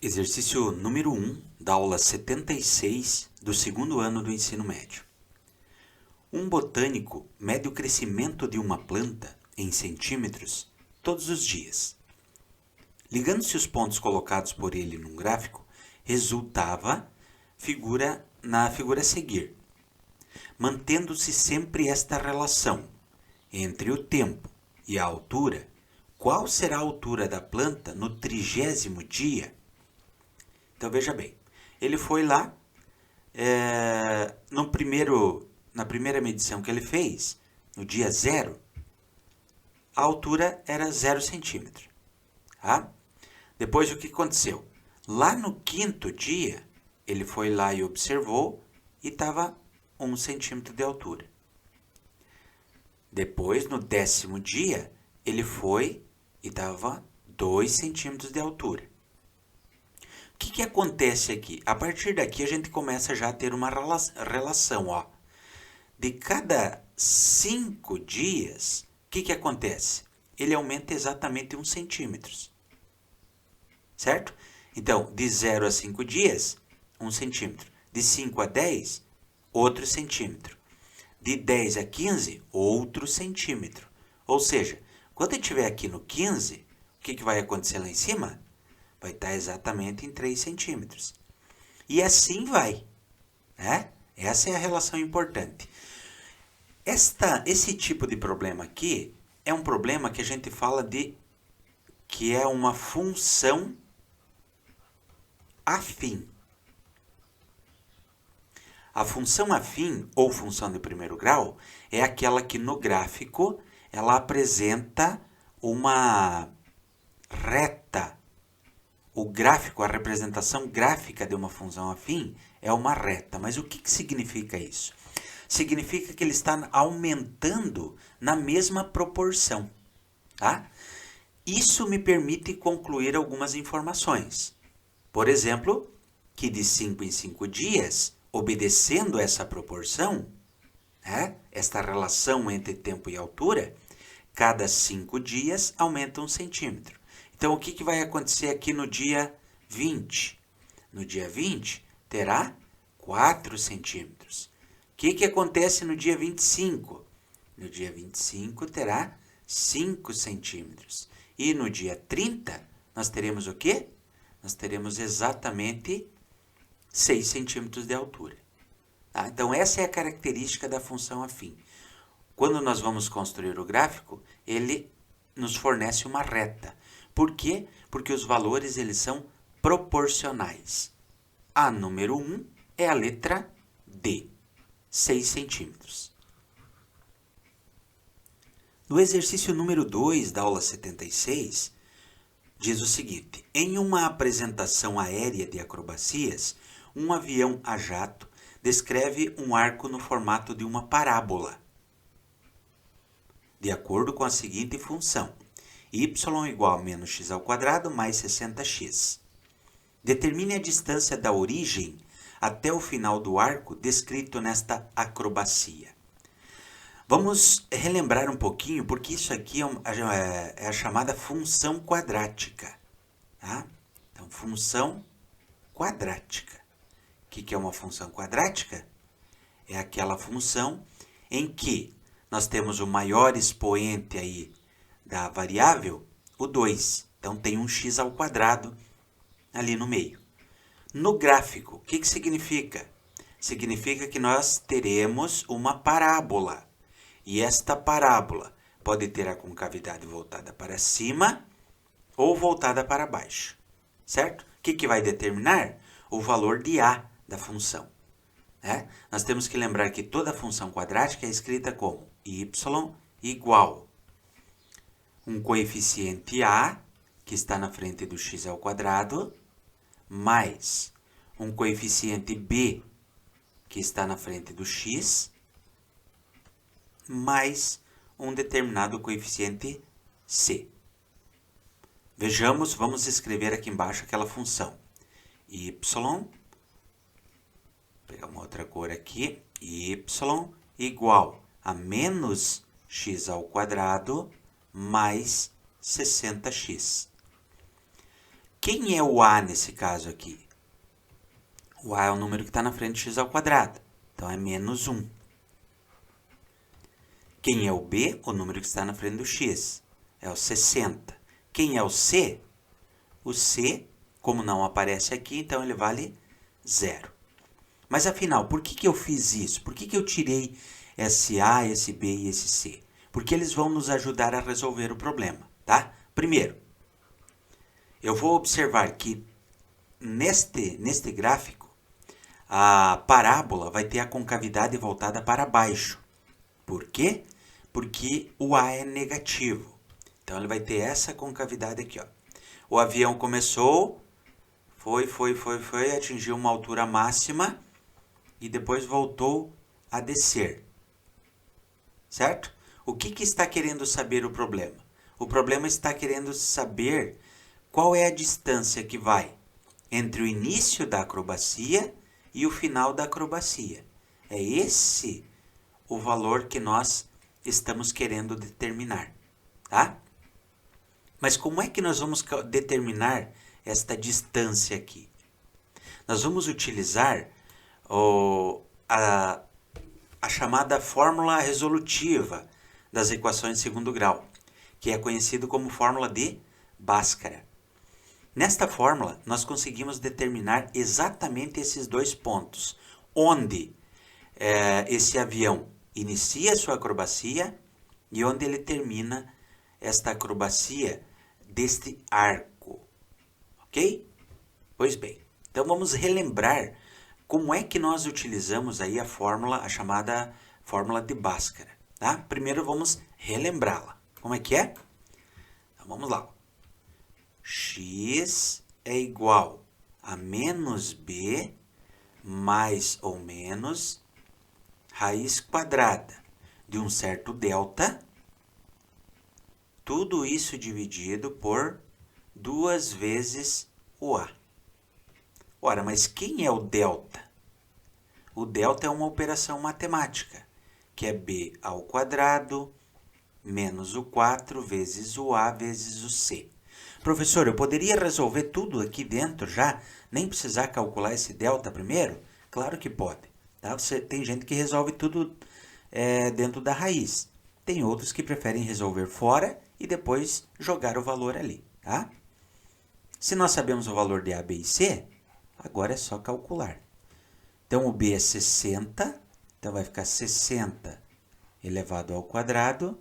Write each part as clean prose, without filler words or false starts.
Exercício número 1 da aula 76 do segundo ano do ensino médio. Um botânico mede o crescimento de uma planta em centímetros todos os dias. Ligando-se os pontos colocados por ele num gráfico, resultava na figura a seguir, mantendo-se sempre esta relação entre o tempo e a altura. Qual será a altura da planta no 30º dia? Então veja bem, ele foi lá, na primeira medição que ele fez, no dia 0, a altura era 0 centímetro. Tá? Depois o que aconteceu? Lá no 5º dia, ele foi lá e observou e estava 1 centímetro de altura. Depois, no 10º dia, ele foi e estava 2 centímetros de altura. O que acontece aqui? A partir daqui a gente começa já a ter uma relação. Ó. De cada 5 dias, o que acontece? Ele aumenta exatamente 1 centímetro. Certo? Então, de 0 a 5 dias, 1 centímetro. De 5 a 10, outro centímetro. De 10 a 15, outro centímetro. Ou seja, quando ele estiver aqui no 15, o que vai acontecer lá em cima? Vai estar exatamente em 3 centímetros. E assim vai. Né? Essa é a relação importante. Esse tipo de problema aqui é um problema que a gente fala que é uma função afim. A função afim, ou função de primeiro grau, é aquela que no gráfico ela apresenta uma reta. O gráfico, a representação gráfica de uma função afim é uma reta. Mas o que significa isso? Significa que ele está aumentando na mesma proporção. Tá? Isso me permite concluir algumas informações. Por exemplo, que de 5 em 5 dias, obedecendo essa proporção, esta relação entre tempo e altura, cada 5 dias aumenta 1 centímetro. Então, o que vai acontecer aqui no dia 20? No dia 20, terá 4 centímetros. O que acontece no dia 25? No dia 25, terá 5 centímetros. E no dia 30, nós teremos o quê? Nós teremos exatamente 6 centímetros de altura. Tá? Então, essa é a característica da função afim. Quando nós vamos construir o gráfico, ele nos fornece uma reta. Por quê? Porque os valores eles são proporcionais. A número 1 é a letra D, 6 centímetros. No exercício número 2 da aula 76, diz o seguinte: em uma apresentação aérea de acrobacias, um avião a jato descreve um arco no formato de uma parábola, de acordo com a seguinte função: y igual a menos x ao quadrado mais 60x. Determine a distância da origem até o final do arco descrito nesta acrobacia. Vamos relembrar um pouquinho, porque isso aqui é a chamada função quadrática. Tá? Então, função quadrática. O que é uma função quadrática? É aquela função em que nós temos o maior expoente aí da variável, o 2. Então, tem um x ao quadrado ali no meio. No gráfico, o que significa? Significa que nós teremos uma parábola. E esta parábola pode ter a concavidade voltada para cima ou voltada para baixo. Certo? O que vai determinar? O valor de a da função. Nós temos que lembrar que toda função quadrática é escrita como y igual um coeficiente a, que está na frente do x ao quadrado, mais um coeficiente b, que está na frente do x, mais um determinado coeficiente c. Vejamos, vamos escrever aqui embaixo aquela função. Y, vou pegar uma outra cor aqui, y igual a menos x ao quadrado mais 60x. Quem é o A nesse caso aqui? O A é o número que está na frente de x². Então, é menos 1. Quem é o B? O número que está na frente do x. É o 60. Quem é o C? O C, como não aparece aqui, então ele vale 0. Mas afinal, por que eu fiz isso? Por que eu tirei esse A, esse B e esse C? Porque eles vão nos ajudar a resolver o problema, tá? Primeiro, eu vou observar que neste gráfico, a parábola vai ter a concavidade voltada para baixo. Por quê? Porque o A é negativo. Então, ele vai ter essa concavidade aqui, ó. O avião começou, foi, atingiu uma altura máxima e depois voltou a descer. Certo? O que está querendo saber o problema? O problema está querendo saber qual é a distância que vai entre o início da acrobacia e o final da acrobacia. É esse o valor que nós estamos querendo determinar, tá? Mas como é que nós vamos determinar esta distância aqui? Nós vamos utilizar a chamada fórmula resolutiva das equações de segundo grau, que é conhecido como fórmula de Bhaskara. Nesta fórmula, nós conseguimos determinar exatamente esses dois pontos, onde esse avião inicia sua acrobacia e onde ele termina esta acrobacia deste arco, ok? Pois bem, então vamos relembrar como é que nós utilizamos aí a chamada fórmula de Bhaskara, tá? Primeiro vamos relembrá-la. Como é que é? Então vamos lá. X é igual a menos b mais ou menos raiz quadrada de um certo delta, tudo isso dividido por 2 vezes o A. Ora, mas quem é o delta? O delta é uma operação matemática, que é b ao quadrado menos o 4 vezes o A vezes o C. Professor, eu poderia resolver tudo aqui dentro já? Nem precisar calcular esse delta primeiro? Claro que pode. Tá? Tem gente que resolve tudo dentro da raiz. Tem outros que preferem resolver fora e depois jogar o valor ali. Tá? Se nós sabemos o valor de A, B e C, agora é só calcular. Então, o B é 60, então vai ficar 60 elevado ao quadrado,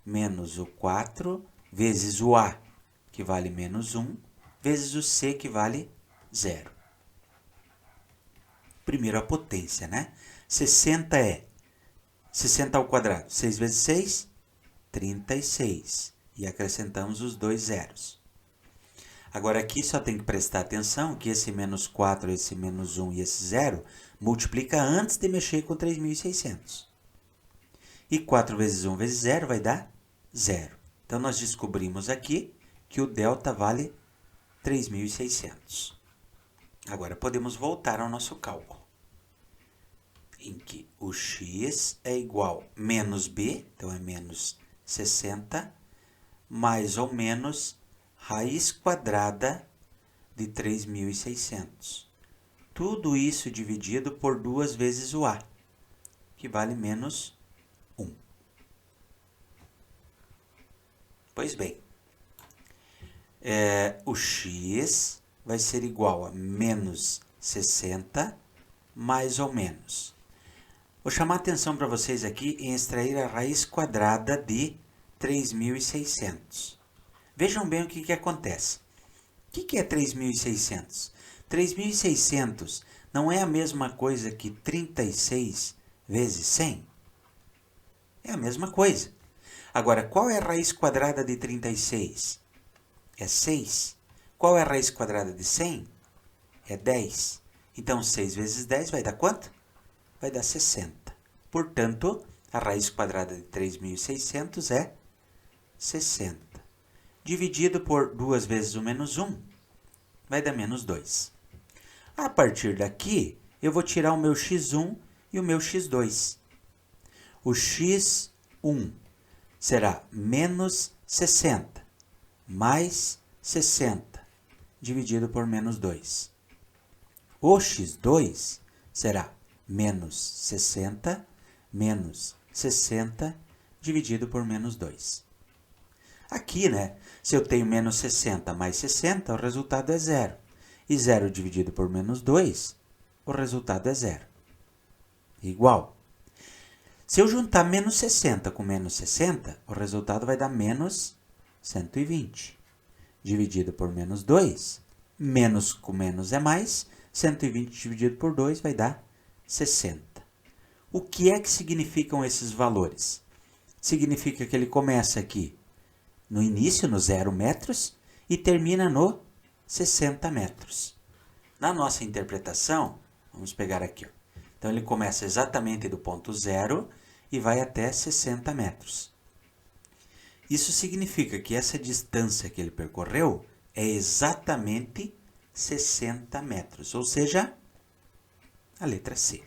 menos o 4, vezes o A, que vale menos 1, vezes o C, que vale 0. Primeiro a potência, né? 60 é 60 ao quadrado. 6 vezes 6, 36. E acrescentamos os dois zeros. Agora aqui só tem que prestar atenção que esse menos 4, esse menos 1 e esse 0 multiplica antes de mexer com 3.600. E 4 vezes 1 vezes 0 vai dar 0. Então, nós descobrimos aqui que o delta vale 3.600. Agora, podemos voltar ao nosso cálculo, em que o x é igual a menos b, então é menos 60, mais ou menos raiz quadrada de 3.600. Tudo isso dividido por 2 vezes o A, que vale menos 1. Pois bem, o x vai ser igual a menos 60, mais ou menos. Vou chamar a atenção para vocês aqui em extrair a raiz quadrada de 3.600. Vejam bem o que acontece. O que é 3.600? 3.600 não é a mesma coisa que 36 vezes 100? É a mesma coisa. Agora, qual é a raiz quadrada de 36? É 6. Qual é a raiz quadrada de 100? É 10. Então, 6 vezes 10 vai dar quanto? Vai dar 60. Portanto, a raiz quadrada de 3.600 é 60. Dividido por 2 vezes o menos 1, vai dar menos 2. A partir daqui, eu vou tirar o meu x1 e o meu x2. O x1 será menos 60, mais 60, dividido por menos 2. O x2 será menos 60 dividido por menos 2. Aqui, né, se eu tenho menos 60 mais 60, o resultado é 0. E 0 dividido por menos 2, o resultado é 0. Igual. Se eu juntar menos 60 com menos 60, o resultado vai dar menos 120. Dividido por menos 2, menos com menos é mais, 120 dividido por 2 vai dar 60. O que é que significam esses valores? Significa que ele começa aqui no início, no 0 metros, e termina no 60 metros. Na nossa interpretação, vamos pegar aqui, ó. Então, ele começa exatamente do ponto 0 e vai até 60 metros. Isso significa que essa distância que ele percorreu é exatamente 60 metros, ou seja, a letra C.